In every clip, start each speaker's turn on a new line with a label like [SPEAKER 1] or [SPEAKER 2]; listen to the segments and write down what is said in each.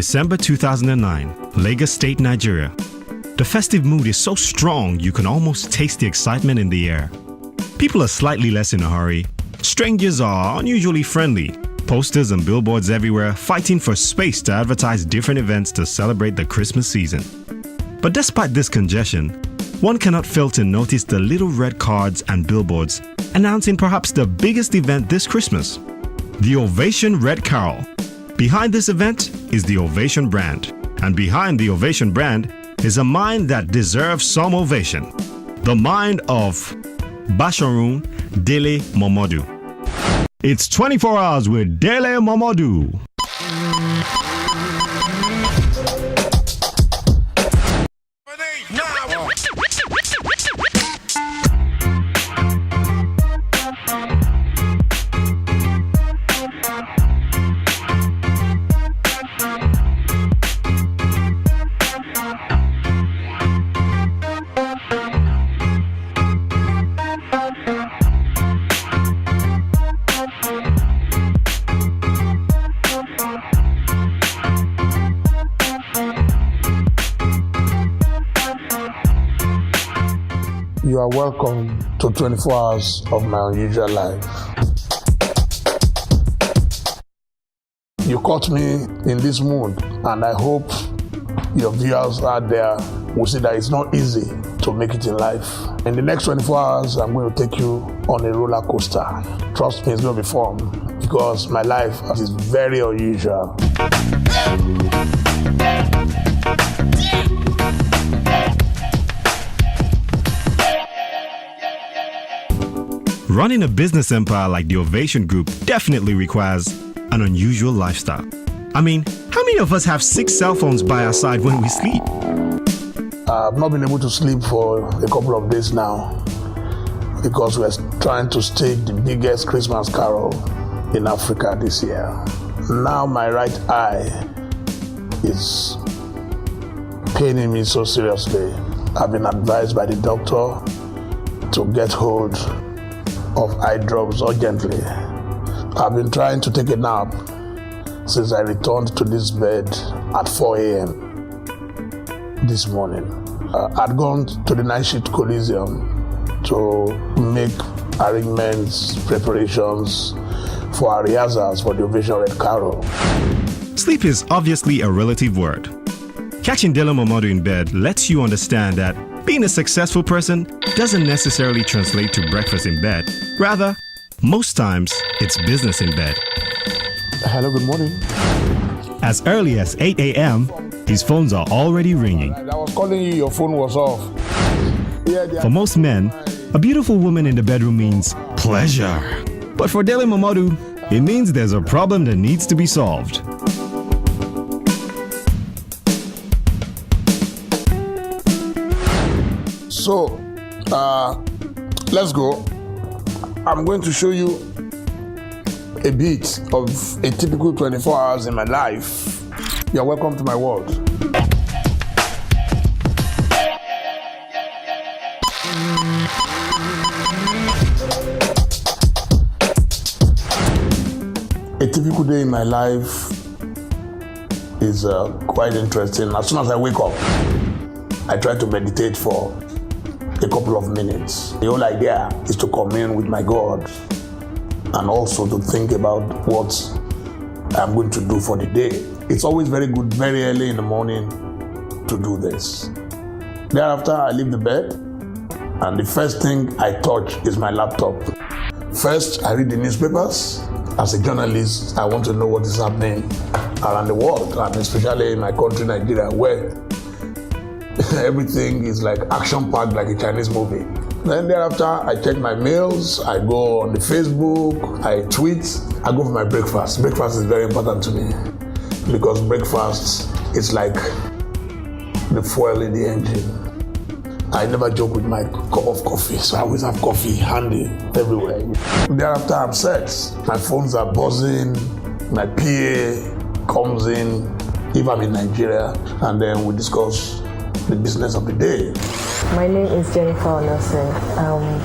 [SPEAKER 1] December 2009, Lagos State, Nigeria. The festive mood is so strong you can almost taste the excitement in the air. People are slightly less in a hurry. Strangers are unusually friendly. Posters and billboards everywhere fighting for space to advertise different events to celebrate the Christmas season. But despite this congestion, one cannot fail to notice the little red cards and billboards announcing perhaps the biggest event this Christmas, the Ovation Red Carol. Behind this event is the Ovation brand, and behind the Ovation brand is a mind that deserves some ovation. The mind of Basharun Dele Momodu. It's 24 hours with Dele Momodu.
[SPEAKER 2] You are welcome to 24 hours of my unusual life. You caught me in this mood, and I hope your viewers out there will see that it's not easy to make it in life. In the next 24 hours, I'm going to take you on a roller coaster. Trust me, it's going to be fun because my life is very unusual.
[SPEAKER 1] Running a business empire like the Ovation Group definitely requires an unusual lifestyle. I mean, how many of us have 6 cell phones by our side when we sleep?
[SPEAKER 2] I've not been able to sleep for a couple of days now because we're trying to stage the biggest Christmas carol in Africa this year. Now my right eye is paining me so seriously. I've been advised by the doctor to get hold of eye drops urgently. I've been trying to take a nap since I returned to this bed at 4 a.m. this morning. I'd gone to the night shift Coliseum to make arrangements, preparations for our rehearsals for the Ovation Red Carol.
[SPEAKER 1] Sleep is obviously a relative word. Catching Dele Momodu in bed lets you understand that being a successful person doesn't necessarily translate to breakfast in bed. Rather, most times, it's business in bed.
[SPEAKER 2] Hello, good morning.
[SPEAKER 1] As early as 8 a.m., his phones are already ringing.
[SPEAKER 2] I was calling you, your phone was off.
[SPEAKER 1] For most men, a beautiful woman in the bedroom means pleasure. But for Dele Momodu, it means there's a problem that needs to be solved.
[SPEAKER 2] So, let's go. I'm going to show you a bit of a typical 24 hours in my life. You're welcome to my world. A typical day in my life is quite interesting. As soon as I wake up, I try to meditate for a couple of minutes. The whole idea is to commune with my God and also to think about what I'm going to do for the day. It's always very good, very early in the morning to do this. Thereafter, I leave the bed and the first thing I touch is my laptop. First, I read the newspapers. As a journalist, I want to know what is happening around the world, and especially in my country, Nigeria, where everything is like action-packed like a Chinese movie. Then thereafter, I check my mails, I go on the Facebook, I tweet, I go for my breakfast. Breakfast is very important to me because breakfast is like the fuel in the engine. I never joke with my cup of coffee, so I always have coffee handy everywhere. Thereafter, I'm set. My phones are buzzing, my PA comes in, if I'm in Nigeria, and then we discuss the business of the day.
[SPEAKER 3] My name is Jennifer Nelson. I'm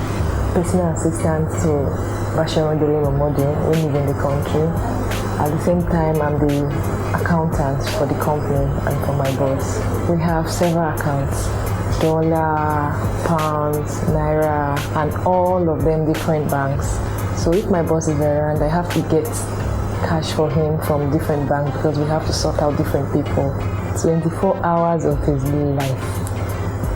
[SPEAKER 3] personal assistant to Basharun Dele Momodu when he's in the country. At the same time, I'm the accountant for the company and for my boss. We have several accounts: dollar, pounds, naira, and all of them different banks. So if my boss is around, I have to get cash for him from different banks because we have to sort out different people. 24 hours of his life.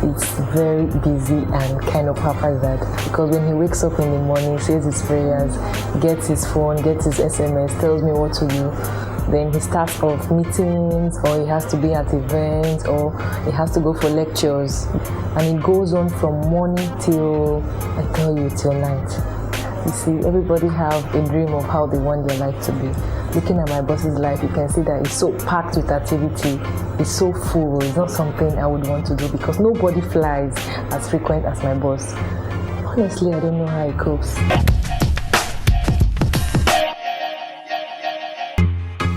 [SPEAKER 3] It's very busy and kind of haphazard because when he wakes up in the morning, says his prayers, gets his phone, gets his SMS, tells me what to do. Then he starts off meetings, or he has to be at events, or he has to go for lectures. And it goes on from morning till night. You see, everybody have a dream of how they want their life to be. Looking at my boss's life, you can see that it's so packed with activity. It's so full. It's not something I would want to do because nobody flies as frequent as my boss. Honestly, I don't know how he copes.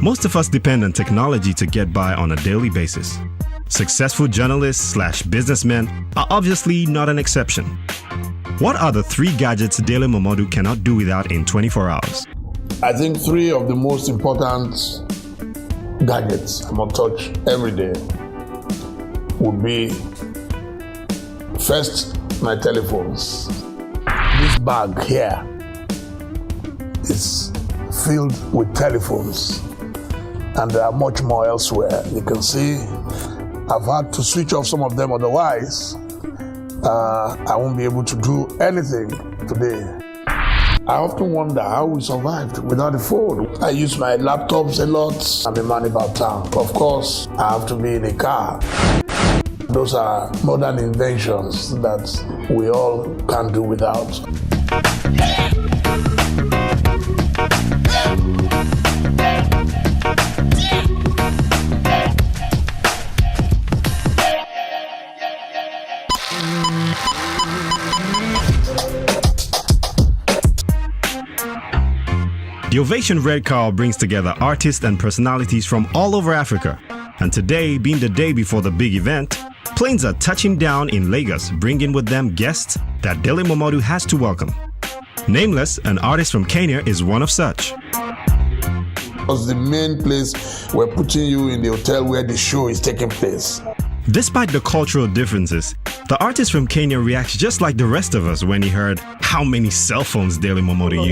[SPEAKER 1] Most of us depend on technology to get by on a daily basis. Successful journalists/businessmen are obviously not an exception. What are the 3 gadgets Dele Momodu cannot do without in 24 hours?
[SPEAKER 2] I think 3 of the most important gadgets I'm gonna touch every day would be, first, my telephones. This bag here is filled with telephones, and there are much more elsewhere. You can see I've had to switch off some of them, otherwise I won't be able to do anything today. I often wonder how we survived without a phone. I use my laptops a lot. I'm a man about town. Of course, I have to be in a car. Those are modern inventions that we all can't do without.
[SPEAKER 1] The Ovation Red Car brings together artists and personalities from all over Africa. And today, being the day before the big event, planes are touching down in Lagos, bringing with them guests that Dele Momodu has to welcome. Nameless, an artist from Kenya, is one of such.
[SPEAKER 2] Because the main place we're putting you in the hotel where the show is taking place.
[SPEAKER 1] Despite the cultural differences, the artist from Kenya reacts just like the rest of us when he heard how many cell phones Dele Momodu used.